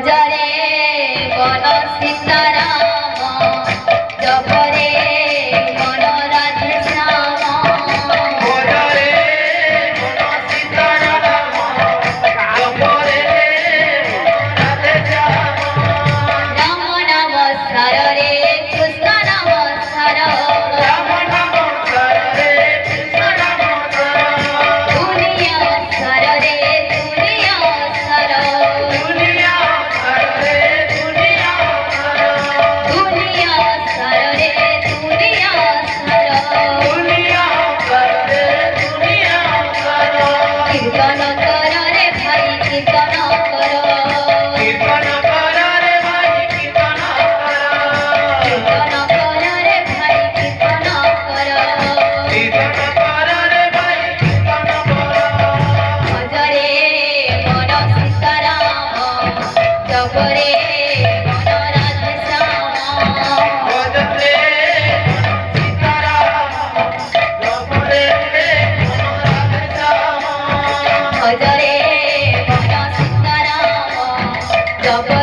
ভজরে বন সীতারাম জপরে মন রাধে শ্যাম ভজরে মন সীতারাম জপরে মন রাধে শ্যাম রাম নাম সারে কৃষ্ণ নাম সার রাম নাম সারে কৃষ্ণ নাম সারে দুনিয়া সারে দুনিয়া সার দুনিয়া সারে দুনিয়া সারে দুনিয়া সারে দুনিয়া সার দুনিয়া সারে দুনিয়া সারে কীর্তন কর রে ভাই কীর্তন কর কীর্তন কর রে ভাই কীর্তন কর কীর্তন কর রে ভাই কীর্তন কর কীর্তন কর রে ভাই কীর্তন কর ভজরে মন সীতারাম জপরে মন রাধে শ্যাম ভজরে সীতারাম জপরে মন রাধে শ্যাম ভজরে মন সীতারাম জপরে